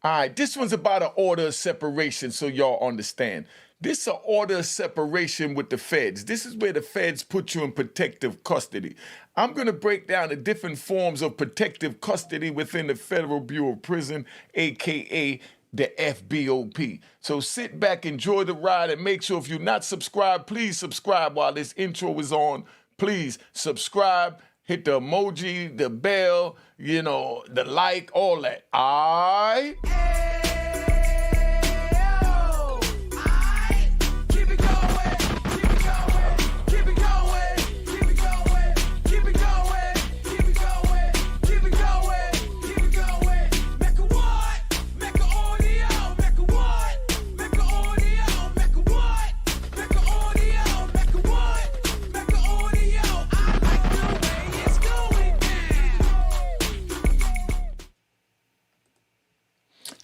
All right, this one's about an order of separation, so y'all understand. This is an order of separation with the feds. This is where the feds put you in protective custody. I'm going to break down the different forms of protective custody within the Federal Bureau of Prison, aka the FBOP. So sit back, enjoy the ride, and make sure if you're not subscribed, please subscribe while this intro is on. Please subscribe, hit the emoji, the bell, the like, all that. All right?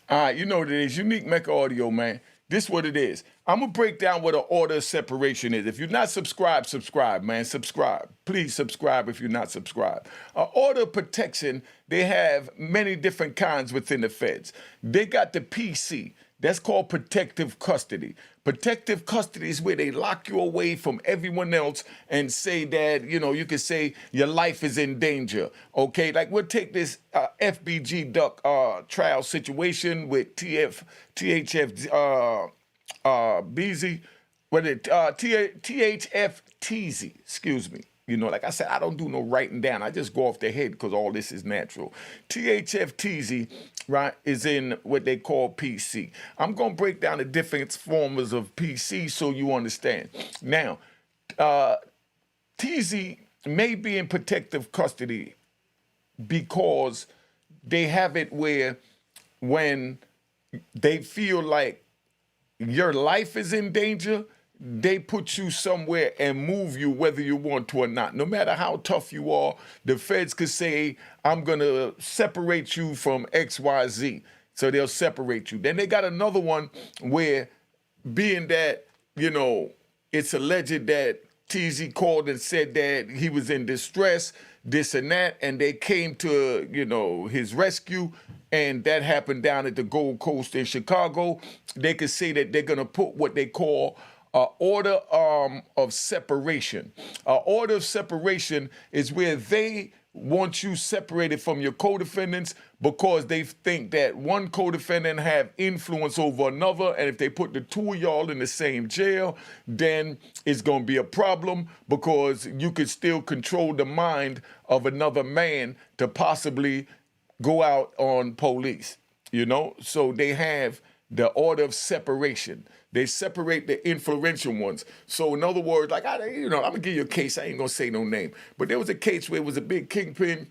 All right, you know what it is. Unique Mecca Audio, man. This what it is. I'm going to break down what an order of separation is. If you're not subscribed, subscribe, man. Subscribe. Please subscribe if you're not subscribed. An order of protection, they have many different kinds within the feds. They got the PC. That's called protective custody. Protective custody is where they lock you away from everyone else and say that, you can say your life is in danger, okay? Like we'll take this FBG Duck trial situation with THF BZ, THF TZ, excuse me. Like I said, I don't do no writing down. I just go off the head because all this is natural. THFTZ, right, is in what they call PC. I'm going to break down the different forms of PC so you understand. Now, TZ may be in protective custody because they have it where when they feel like your life is in danger, they put you somewhere and move you whether you want to or not. No matter how tough you are, the feds could say, I'm going to separate you from XYZ. So they'll separate you. Then they got another one where being that, it's alleged that TZ called and said that he was in distress, this and that, and they came to, his rescue, and that happened down at the Gold Coast in Chicago. They could say that they're going to put what they call order of separation. Order of separation is where they want you separated from your co-defendants because they think that one co-defendant have influence over another, and if they put the two of y'all in the same jail, then it's going to be a problem because you could still control the mind of another man to possibly go out on police, So they have the order of separation. They separate the influential ones. So in other words, like, I'm going to give you a case. I ain't going to say no name. But there was a case where it was a big kingpin.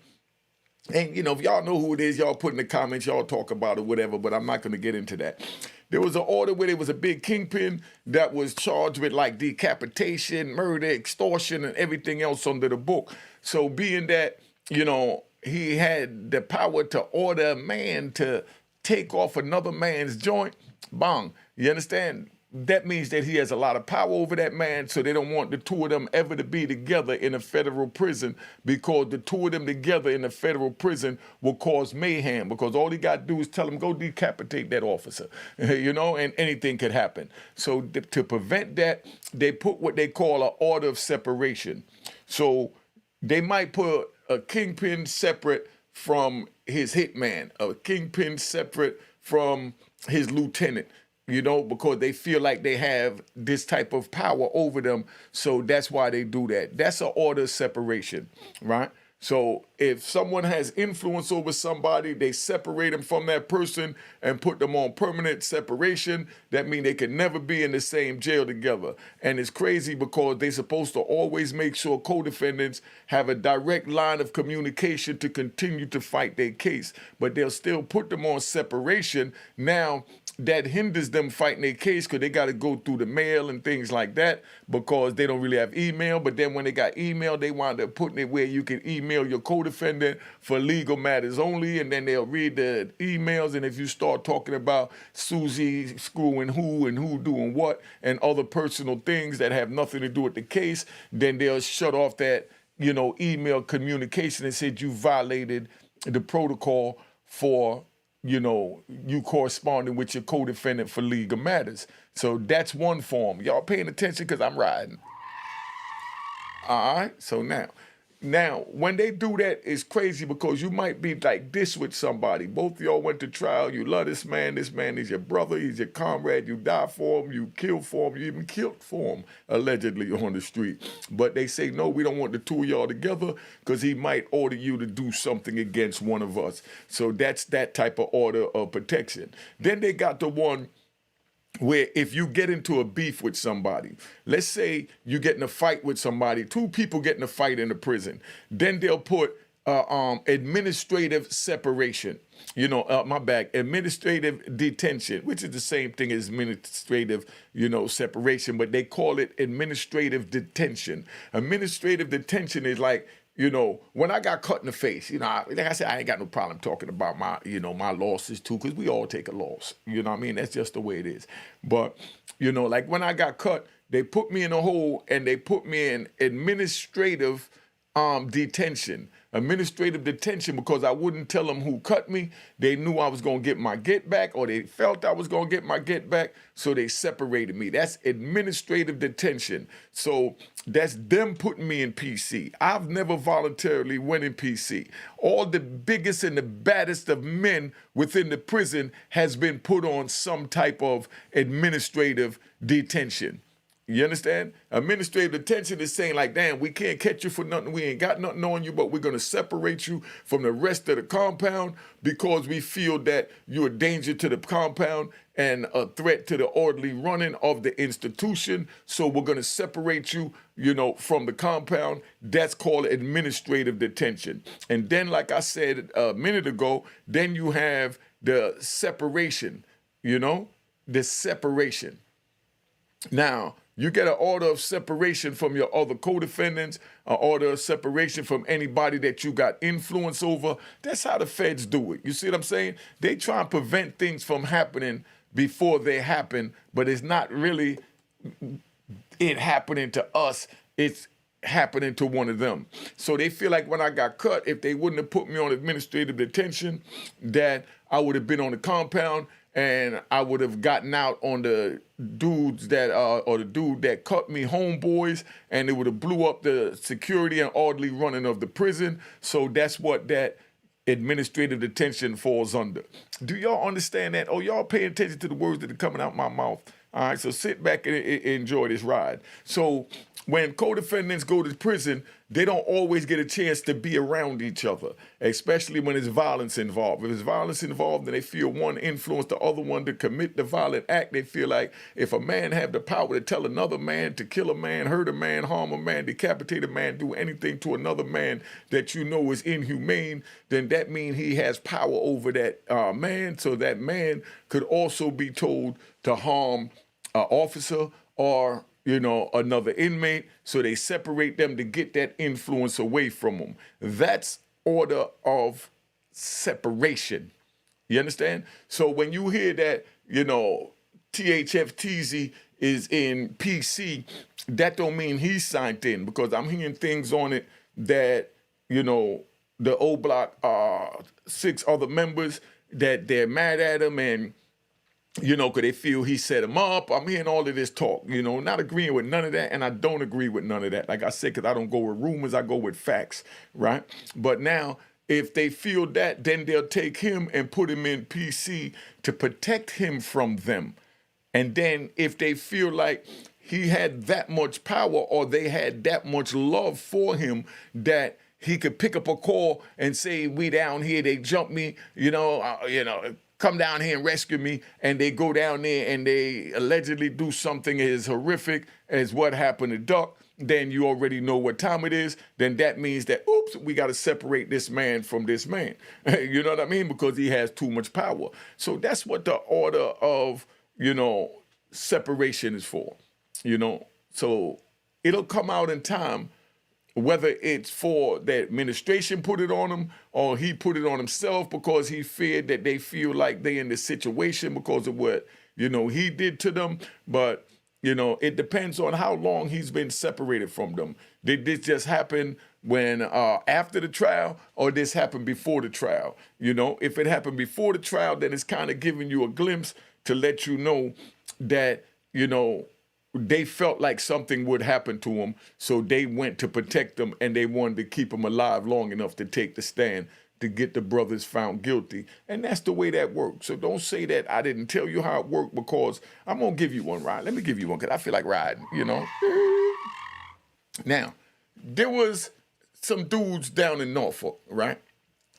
And, if y'all know who it is, y'all put in the comments, y'all talk about it, whatever. But I'm not going to get into that. There was an order where there was a big kingpin that was charged with, like, decapitation, murder, extortion, and everything else under the book. So being that, he had the power to order a man to take off another man's joint, bang. You understand? That means that he has a lot of power over that man, so they don't want the two of them ever to be together in a federal prison because the two of them together in a federal prison will cause mayhem because all he got to do is tell him, go decapitate that officer, and anything could happen. So to prevent that, they put what they call an order of separation. So they might put a kingpin separate from his hitman, a kingpin separate from his lieutenant, because they feel like they have this type of power over them. So that's why they do that. That's an order of separation, right? So if someone has influence over somebody, they separate them from that person and put them on permanent separation. That means they can never be in the same jail together. And it's crazy because they're supposed to always make sure co-defendants have a direct line of communication to continue to fight their case. But they'll still put them on separation. Now, that hinders them fighting their case because they got to go through the mail and things like that because they don't really have email. But then when they got email, they wind up putting it where you can email your co-defendant for legal matters only, and then they'll read the emails. And if you start talking about Susie screwing who and who doing what and other personal things that have nothing to do with the case, then they'll shut off that, email communication and said you violated the protocol for you corresponding with your co-defendant for legal matters. So that's one form. Y'all paying attention because I'm riding. All right. So now, when they do that, it's crazy because you might be like this with somebody. Both of y'all went to trial. You love this man. This man is your brother. He's your comrade. You die for him. You kill for him. You even killed for him, allegedly, on the street. But they say, no, we don't want the two of y'all together because he might order you to do something against one of us. So that's that type of order of protection. Then they got the one where if you get into a beef with somebody, let's say you get in a fight with somebody, two people get in a fight in a prison, then they'll put administrative separation. Administrative detention, which is the same thing as administrative, separation, but they call it administrative detention. Administrative detention is like, when I got cut in the face, like I said, I ain't got no problem talking about my, my losses too, because we all take a loss. You know what I mean? That's just the way it is. But, like when I got cut, they put me in a hole and they put me in administrative detention. Administrative detention because I wouldn't tell them who cut me. They knew I was going to get my get back, or they felt I was going to get my get back, so they separated me. That's administrative detention. So that's them putting me in PC. I've never voluntarily went in PC. All the biggest and the baddest of men within the prison has been put on some type of administrative detention. You understand? Administrative detention is saying like, damn, we can't catch you for nothing. We ain't got nothing on you, but we're going to separate you from the rest of the compound because we feel that you're a danger to the compound and a threat to the orderly running of the institution. So we're going to separate you, from the compound. That's called administrative detention. And then, like I said a minute ago, then you have the separation, the separation. Now, you get an order of separation from your other co-defendants, an order of separation from anybody that you got influence over. That's how the feds do it. You see what I'm saying? They try and prevent things from happening before they happen, but it's not really it happening to us. It's happening to one of them. So they feel like when I got cut, if they wouldn't have put me on administrative detention, that I would have been on the compound and I would have gotten out on the dudes that, or the dude that cut me, homeboys, and it would have blew up the security and orderly running of the prison. So that's what that administrative detention falls under. Do y'all understand that? Oh, y'all pay attention to the words that are coming out my mouth. All right, so sit back and enjoy this ride. So when co-defendants go to prison, they don't always get a chance to be around each other, especially when there's violence involved. If there's violence involved and they feel one influence the other one to commit the violent act, they feel like if a man have the power to tell another man to kill a man, hurt a man, harm a man, decapitate a man, do anything to another man that is inhumane, then that means he has power over that man. So that man could also be told to harm an officer or another inmate, so they separate them to get that influence away from them. That's order of separation. You understand? So when you hear that, THFTZ is in PC, that don't mean he's signed in, because I'm hearing things on it that, the O Block 6 other members, that they're mad at him and because they feel he set him up. I'm hearing all of this talk, not agreeing with none of that, and I don't agree with none of that. Like I said, because I don't go with rumors, I go with facts, right? But now, if they feel that, then they'll take him and put him in PC to protect him from them. And then if they feel like he had that much power or they had that much love for him that he could pick up a call and say, we down here, they jumped me, come down here and rescue me, and they go down there and they allegedly do something as horrific as what happened to Duck, then you already know what time it is. Then that means that, oops, we got to separate this man from this man. You know what I mean? Because he has too much power. So that's what the order of, separation is for, So it'll come out in time, whether it's for the administration put it on him or he put it on himself because he feared that they feel like they in this situation because of what, he did to them. But, You know, it depends on how long he's been separated from them. Did this just happen when after the trial, or this happened before the trial? You know, if it happened before the trial, then it's kind of giving you a glimpse to let you know that, you know, they felt like something would happen to him, so they went to protect him, and they wanted to keep him alive long enough to take the stand to get the brothers found guilty. And that's the way that works. So don't say that I didn't tell you how it worked, because I'm going to give you one, right? Let me give you one, because I feel like riding, you know. Now, there was some dudes down in Norfolk, right?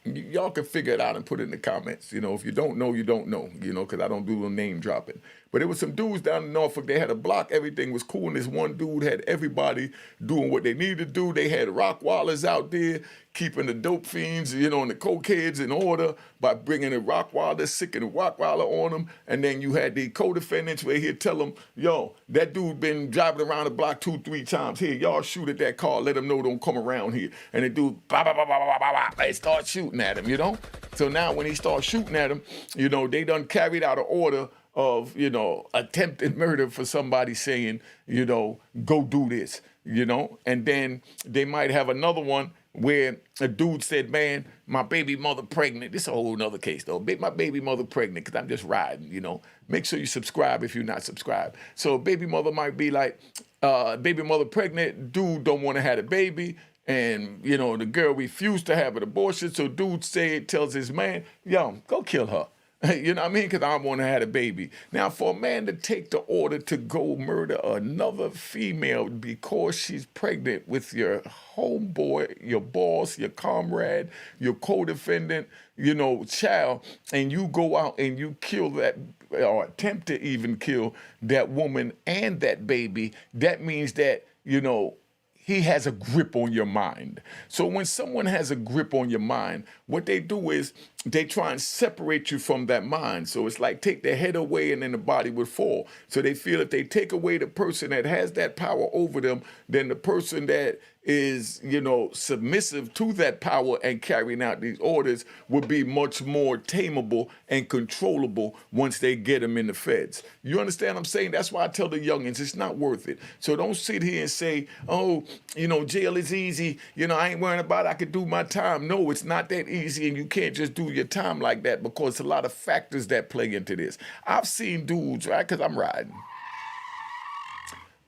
Y'all can figure it out and put it in the comments. You know, if you don't know, you don't know, you know, because I don't do no name dropping. But there was some dudes down in Norfolk. They had a block. Everything was cool. And this one dude had everybody doing what they needed to do. They had rock wallers out there keeping the dope fiends, you know, and the cokeheads in order by bringing the rock waller, sicking the rock waller on them. And then you had the co-defendants where he'd tell them, yo, that dude been driving around the block 2-3 times. Here, y'all shoot at that car. Let them know don't come around here. And the dude, bah, bah, bah, bah, bah, bah, bah, they start shooting at him, you know? So now when he starts shooting at him, you know, they done carried out an order of, you know, attempted murder for somebody saying, you know, go do this, you know? And then they might have another one where a dude said, man, my baby mother pregnant. This is a whole nother case, though. My baby mother pregnant, because I'm just riding, you know. Make sure you subscribe if you're not subscribed. So baby mother might be like, baby mother pregnant, dude don't want to have a baby, and, you know, the girl refused to have an abortion, so dude tells his man, yo, go kill her. You know what I mean? Because I want to have a baby. Now, for a man to take the order to go murder another female because she's pregnant with your homeboy, your boss, your comrade, your co-defendant, you know, child, and you go out and you kill that, or attempt to even kill that woman and that baby, that means that, you know, he has a grip on your mind. So when someone has a grip on your mind, what they do is they try and separate you from that mind. So it's like take the head away and then the body would fall. So they feel if they take away the person that has that power over them, then the person that is, you know, submissive to that power and carrying out these orders would be much more tameable and controllable once they get them in the feds. You understand what I'm saying? That's why I tell the youngins, it's not worth it. So don't sit here and say, oh, you know, jail is easy. You know, I ain't worrying about it. I could do my time. No, it's not that easy, and you can't just do your time like that, because a lot of factors that play into this. I've seen dudes, right, because I'm riding.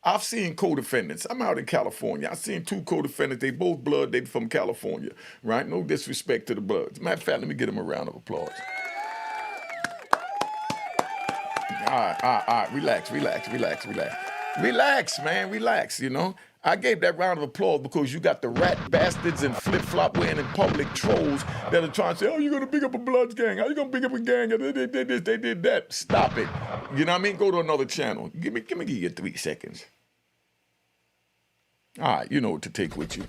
I've seen co-defendants. I'm out in California. I've seen 2 co-defendants. They both blood. They from California, right? No disrespect to the Bloods. Matter of fact, let me get them a round of applause. All right. Relax, man. Relax, you know. I gave that round of applause because you got the rat bastards and flip-flop wearing in public trolls that are trying to say, oh, you're going to big up a Bloods gang. How you going to big up a gang? They did this, they did that. Stop it. You know what I mean? Go to another channel. Give me you 3 seconds. All right, you know what to take with you.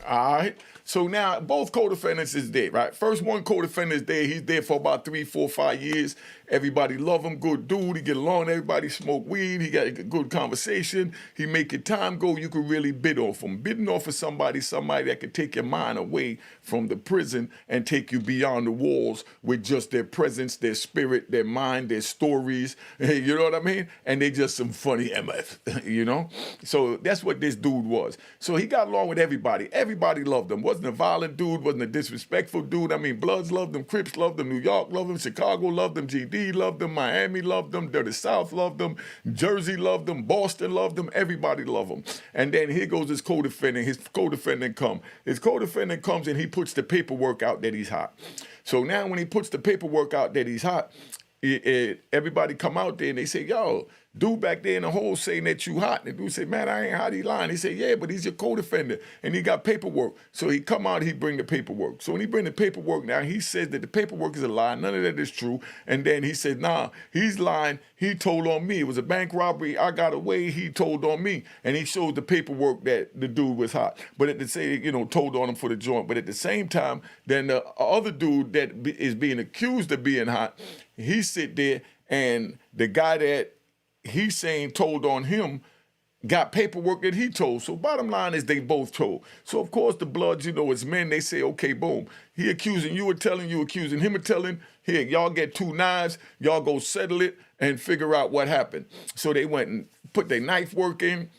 All right. So now both co-defendants is dead, right? First one co-defendant is dead. He's dead for about 3, 4, 5 years. Everybody love him. Good dude. He get along. Everybody smoke weed. He got a good conversation. He make your time go. You can really bid off him. Bidding off of somebody that can take your mind away from the prison and take you beyond the walls with just their presence, their spirit, their mind, their stories. You know what I mean? And they just some funny MF, you know? So that's what this dude was. So he got along with everybody. Everybody loved him. Wasn't a violent dude. Wasn't a disrespectful dude. I mean, Bloods loved him. Crips loved him. New York loved him. Chicago loved him. GD loved him, Miami loved him, Dirty South loved him, Jersey loved him, Boston loved him, everybody loved him. And then here goes his co-defendant. His co-defendant comes and he puts the paperwork out that he's hot. So now when he puts the paperwork out that he's hot, everybody come out there and they say, yo, dude back there in the hole saying that you hot. And the dude said, man, I ain't hot, he lying. He said, yeah, but he's your co-defendant. And he got paperwork. So he come out, he bring the paperwork. So when he bring the paperwork now, he says that the paperwork is a lie. None of that is true. And then he said, nah, he's lying. He told on me. It was a bank robbery. I got away. He told on me. And he showed the paperwork that the dude was hot. But at the same, you know, told on him for the joint. But at the same time, then the other dude that is being accused of being hot, he sit there and the guy that he's saying told on him got paperwork that he told. So bottom line is they both told. So of course the Bloods, as men, they say, okay, boom. He accusing you of telling, you accusing him of telling. Here, y'all get 2 knives, y'all go settle it and figure out what happened. So they went and put their knife work in,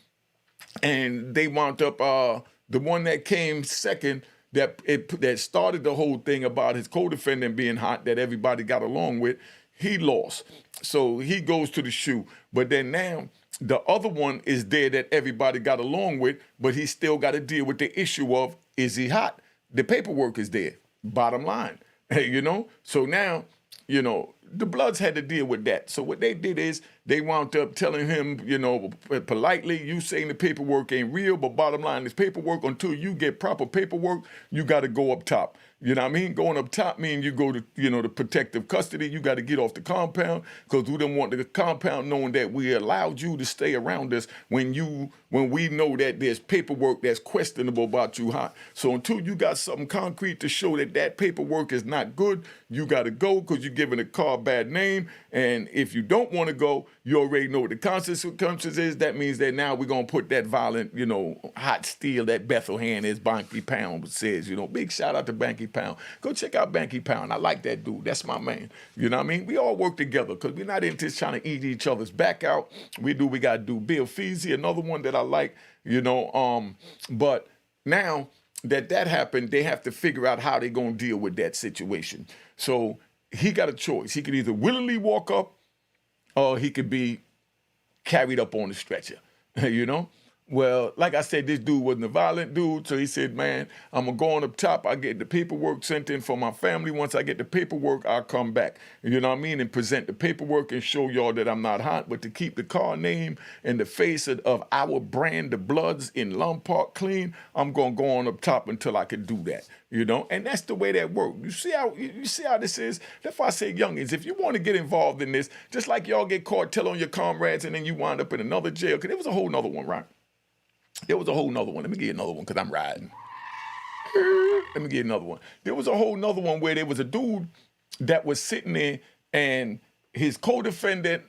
and they wound up the one that came second that started the whole thing about his co-defendant being hot that everybody got along with. He lost. So he goes to the shoe. But then now the other one is there that everybody got along with, but he still got to deal with the issue of, is he hot? The paperwork is there, bottom line, So now, the Bloods had to deal with that. So what they did is they wound up telling him, politely, you saying the paperwork ain't real, but bottom line is paperwork. Until you get proper paperwork, you got to go up top. You know what I mean? Going up top means you go to, the protective custody. You got to get off the compound because we don't want the compound knowing that we allowed you to stay around us when we know that there's paperwork that's questionable about you hot. So until you got something concrete to show that paperwork is not good, you got to go because you're giving a car a bad name. And if you don't want to go, you already know what the consequences is. That means that now we're going to put that violent, hot steel that Bethlehem is, Banky Pound says, big shout out to Banky Pound. Go check out Banky Pound. I like that dude. That's my man. You know what I mean? We all work together because we're not into trying to eat each other's back out. We do, we got to do. Bill Feasy, another one that I like, but now that happened, they have to figure out how they're going to deal with that situation. So he got a choice. He could either willingly walk up or he could be carried up on the stretcher, Well, like I said, this dude wasn't a violent dude, so he said, man, I'm going to go on up top. I get the paperwork sent in for my family. Once I get the paperwork, I'll come back, and present the paperwork and show y'all that I'm not hot, but to keep the car name and the face of our brand, the Bloods in Lum Park clean, I'm going to go on up top until I can do that, and that's the way that works. You see how this is? That's why I say, youngins, if you want to get involved in this, just like y'all get caught, tell on your comrades, and then you wind up in another jail, because there was a whole nother one, right? There was a whole nother one. Let me get another one because I'm riding. Let me get another one. There was a whole nother one where there was a dude that was sitting there and his co-defendant,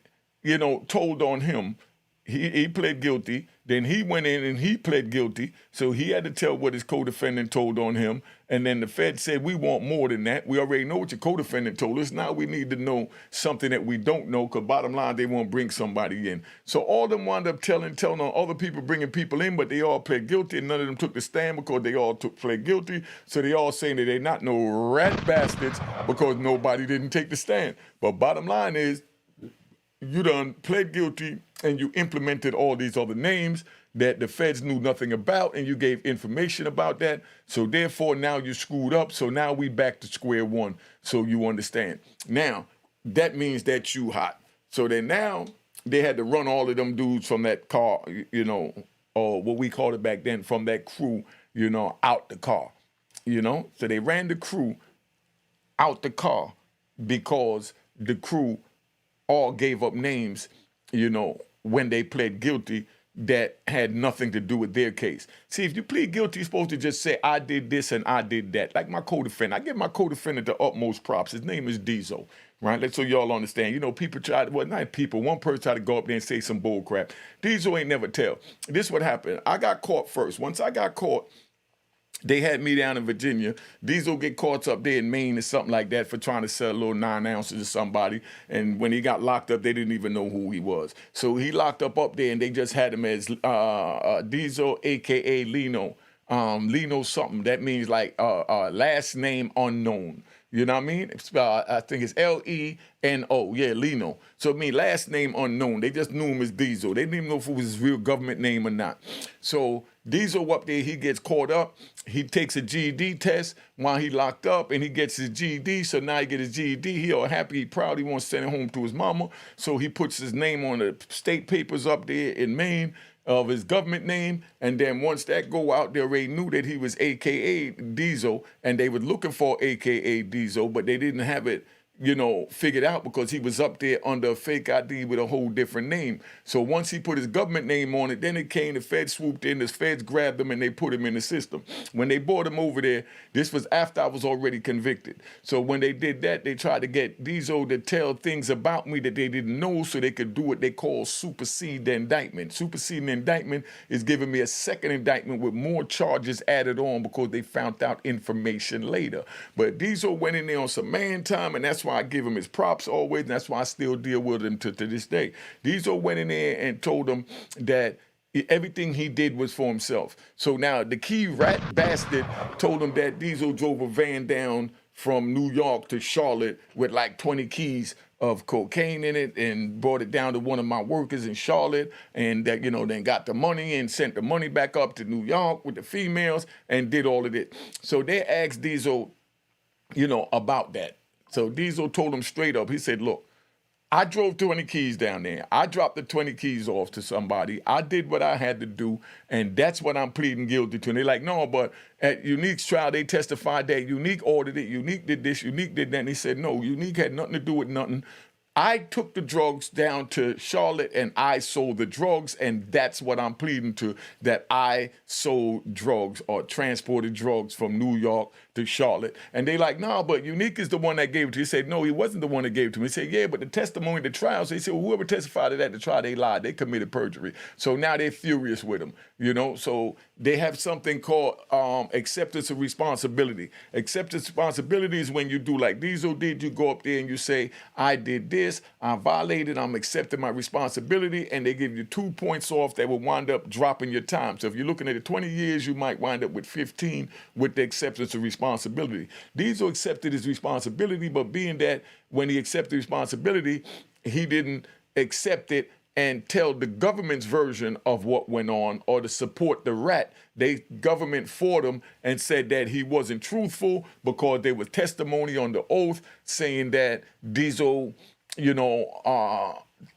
told on him. He pled guilty. Then he went in and he pled guilty. So he had to tell what his co-defendant told on him. And then the Fed said, we want more than that. We already know what your co-defendant told us. Now we need to know something that we don't know, because bottom line, they won't bring somebody in. So all of them wound up telling on other people, bringing people in, but they all pled guilty, and none of them took the stand because they all pled guilty. So they all saying that they're not no rat bastards because nobody didn't take the stand. But bottom line is, you done pled guilty and you implemented all these other names that the feds knew nothing about, and you gave information about that. So therefore, now you screwed up. So now we back to square one. So you understand. Now, that means that you hot. So then now they had to run all of them dudes from that car, or what we called it back then, from that crew, out the car, So they ran the crew out the car because the crew all gave up names, when they pled guilty that had nothing to do with their case. See, if you plead guilty, you're supposed to just say, I did this and I did that. Like my co-defendant. I give my co-defendant the utmost props. His name is Diesel, right? Let's so y'all understand. People try to, not people, one person tried to go up there and say some bull crap. Diesel ain't never tell. This what happened. I got caught first. Once I got caught, they had me down in Virginia. Diesel get caught up there in Maine or something like that for trying to sell a little 9 ounces to somebody. And when he got locked up, they didn't even know who he was. So he locked up there, and they just had him as Diesel, a.k.a. Lino. Lino something. That means like last name unknown. You know what I mean? I think it's Leno. Yeah, Leno. So it means last name unknown. They just knew him as Diesel. They didn't even know if it was his real government name or not. So Diesel up there, he gets caught up. He takes a GED test while he locked up, and he gets his GED. So now he gets his GED. He all happy, he proud. He wants to send it home to his mama. So he puts his name on the state papers up there in Maine of his government name, and then once that go out, they already knew that he was AKA Diesel, and they were looking for AKA Diesel, but they didn't have it figured out because he was up there under a fake ID with a whole different name. So once he put his government name on it, then it came, the feds swooped in, the feds grabbed him and they put him in the system. When they brought him over there, this was after I was already convicted. So when they did that, they tried to get Diesel to tell things about me that they didn't know so they could do what they call supersede the indictment. Superseding the indictment is giving me a second indictment with more charges added on because they found out information later. But Diesel went in there on some man time, and that's why I give him his props always, and that's why I still deal with him to this day. Diesel went in there and told him that everything he did was for himself. So now the key rat bastard told him that Diesel drove a van down from New York to Charlotte with like 20 keys of cocaine in it and brought it down to one of my workers in Charlotte, and that, then got the money and sent the money back up to New York with the females and did all of it. So they asked Diesel, about that. So Diesel told him straight up, he said, look, I drove 20 keys down there. I dropped the 20 keys off to somebody. I did what I had to do, and that's what I'm pleading guilty to. And they're like, no, but at Unique's trial, they testified that Unique ordered it, Unique did this, Unique did that. And he said, no, Unique had nothing to do with nothing. I took the drugs down to Charlotte and I sold the drugs, and that's what I'm pleading to, that I sold drugs or transported drugs from New York to Charlotte. And they like, no, but Unique is the one that gave it to you. He said, no, he wasn't the one that gave it to me. He said, yeah, but the testimony, the trial. So he said, well, whoever testified at the trial, they lied. They committed perjury. So now they're furious with him, So they have something called acceptance of responsibility. Acceptance of responsibility is when you do like Diesel did, you go up there and you say, I did this, I violated, I'm accepting my responsibility, and they give you 2 points off that will wind up dropping your time. So if you're looking at it 20 years, you might wind up with 15 with the acceptance of responsibility. Diesel accepted his responsibility, but being that when he accepted responsibility, he didn't accept it and tell the government's version of what went on or to support the rat. The government fought him and said that he wasn't truthful because there was testimony on the oath saying that Diesel,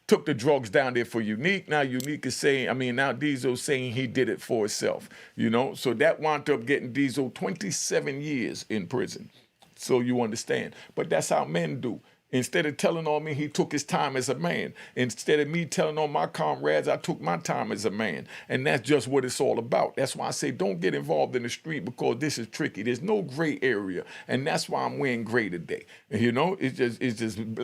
took the drugs down there for Unique. Now Unique is saying, now Diesel's saying he did it for himself, So that wound up getting Diesel 27 years in prison. So you understand. But that's how men do. Instead of telling on me, he took his time as a man. Instead of me telling on my comrades, I took my time as a man. And that's just what it's all about. That's why I say don't get involved in the street, because this is tricky. There's no gray area. And that's why I'm wearing gray today. It's just in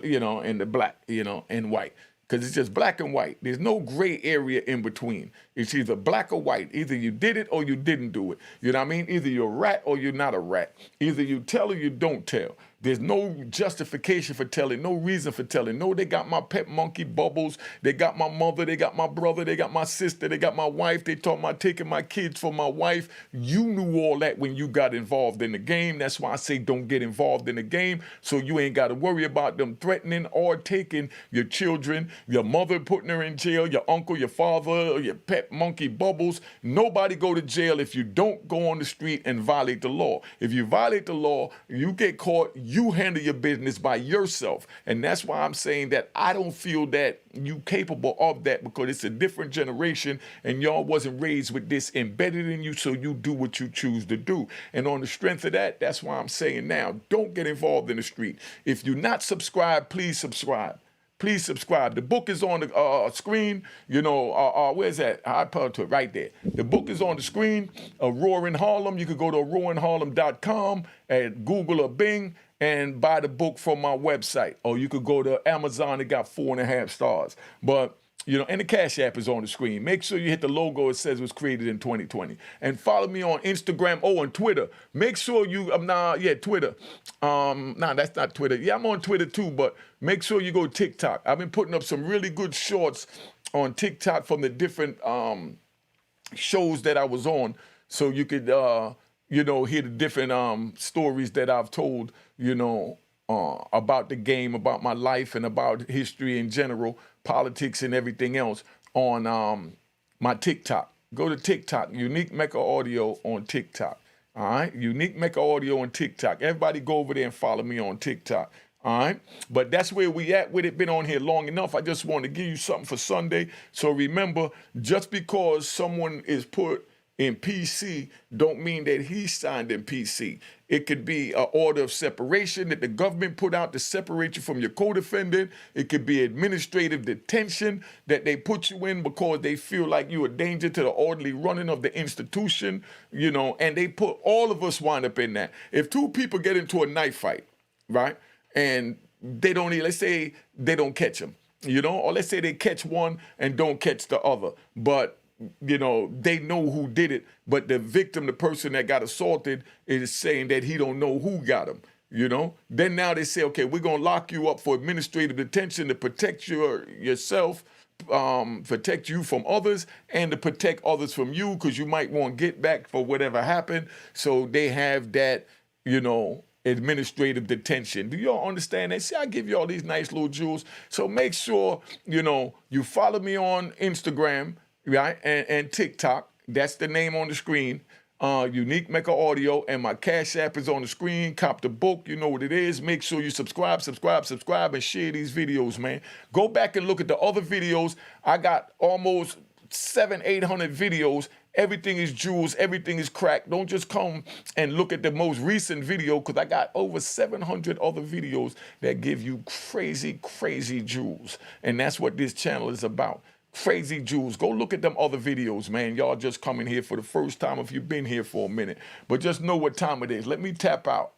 the black, and white. Because it's just black and white. There's no gray area in between. It's either black or white. Either you did it or you didn't do it. You know what I mean? Either you're a rat or you're not a rat. Either you tell or you don't tell. There's no justification for telling, no reason for telling. No, they got my pet monkey Bubbles. They got my mother. They got my brother. They got my sister. They got my wife. They talking about taking my kids from my wife. You knew all that when you got involved in the game. That's why I say don't get involved in the game, so you ain't got to worry about them threatening or taking your children, your mother putting her in jail, your uncle, your father, or your pet monkey Bubbles. Nobody go to jail if you don't go on the street and violate the law. If you violate the law, you get caught, you handle your business by yourself. And that's why I'm saying that I don't feel that you capable of that, because it's a different generation and y'all wasn't raised with this embedded in you, so you do what you choose to do. And on the strength of that, that's why I'm saying now, don't get involved in the street. If you're not subscribed, please subscribe. Please subscribe. The book is on the screen. Where's that? I put it right there. The book is on the screen. Roaring Harlem. You could go to roaringharlem.com and Google or Bing and buy the book from my website. Or you could go to Amazon. It got 4.5 stars. But and the Cash App is on the screen. Make sure you hit the logo. It says it was created in 2020. And follow me on Instagram. And Twitter. Make sure you, Twitter. That's not Twitter. Yeah, I'm on Twitter too, but make sure you go TikTok. I've been putting up some really good shorts on TikTok from the different shows that I was on. So you could, hear the different stories that I've told, about the game, about my life, and about history in general, politics and everything else on my TikTok. Go to TikTok, Unique Mecca Audio on TikTok. All right, Unique Mecca Audio on TikTok. Everybody go over there and follow me on TikTok. All right, but that's where we at with it. Been on here long enough. I just want to give you something for Sunday. So remember, just because someone is put in PC don't mean that he signed in PC. It could be an order of separation that the government put out to separate you from your co-defendant. It could be administrative detention that they put you in because they feel like you're a danger to the orderly running of the institution, and they put all of us wind up in that. If two people get into a knife fight, right, and they don't, let's say they don't catch them, or let's say they catch one and don't catch the other, but they know who did it, but the victim, the person that got assaulted, is saying that he don't know who got him, Then now they say, okay, we're going to lock you up for administrative detention to protect yourself, protect you from others, and to protect others from you, because you might want to get back for whatever happened. So they have that, administrative detention. Do y'all understand that? See, I give y'all these nice little jewels. So make sure, you follow me on Instagram, right, and TikTok. That's the name on the screen. Unique Mecca Audio, and my Cash App is on the screen. Cop the book, you know what it is. Make sure you subscribe, and share these videos, man. Go back and look at the other videos. I got almost 700-800 videos. Everything is jewels, everything is crack. Don't just come and look at the most recent video, because I got over 700 other videos that give you crazy, crazy jewels. And that's what this channel is about. Crazy jewels. Go look at them other videos, man. Y'all just coming here for the first time if you've been here for a minute. But just know what time it is. Let me tap out.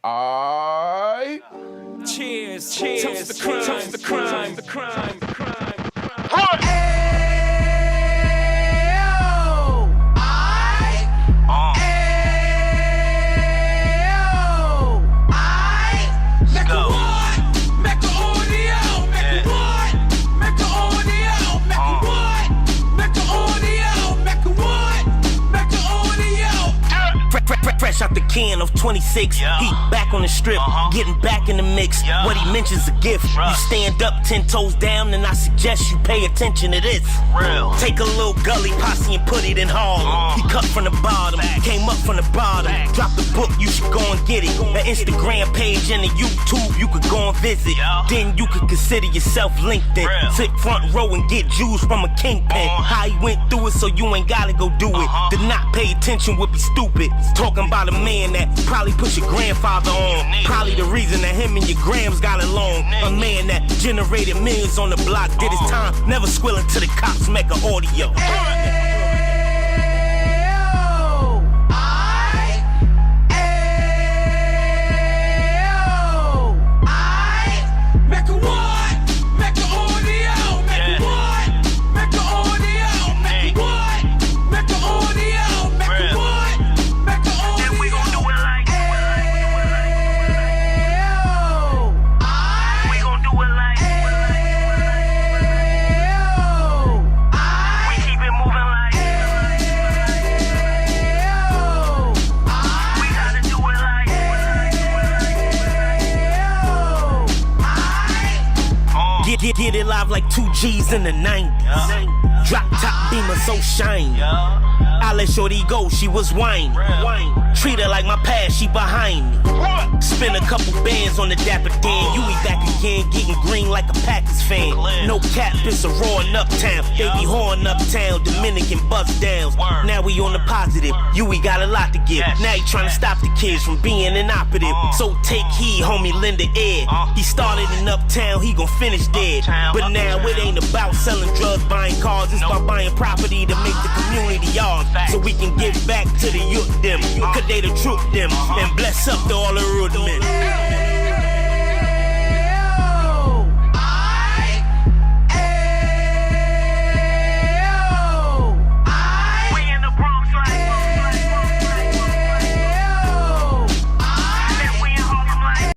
Cheers, cheers. Toast the crime, toast the crime, the crime, the crime. Fresh out the can of 26, he back on the strip, getting back in the mix. What he mentions a gift. You stand up 10 toes down, and I suggest you pay attention to this. Take a little gully posse and put it in Harlem. He cut from the bottom, came up from the bottom. Drop the book, you should go and get it. The Instagram page and the YouTube, you could go and visit. Then you could consider yourself LinkedIn. Sit front row and get Jews from a kingpin. How he went through it, so you ain't gotta go do it. To not pay attention would be stupid. Talking about a man that probably put your grandfather on. Probably the reason that him and your grams got along. A man that generated millions on the block, did his time, never squilling to the cops, Mecca Audio. Get it live like 2 G's in the 90s. Drop top beamer so shiny. I let shorty go, she was whining. Treat her like my past, she behind me. Spend a couple bands on the Dapper Dan. You be back again, getting green like a Packers fan. No cap, it's a roaring uptown. They be whoring uptown, Dominican bust downs. Now we on the positive, we got a lot to give. Now he trying to stop the kids from being inoperative. So take heed, homie, lend an ear. He started in uptown, he gon' finish dead. But now it ain't about selling drugs, buying cars. It's about buying property to make the community yours. So we can give back to the youth them. Cause they the truth them. And bless up to all the road men.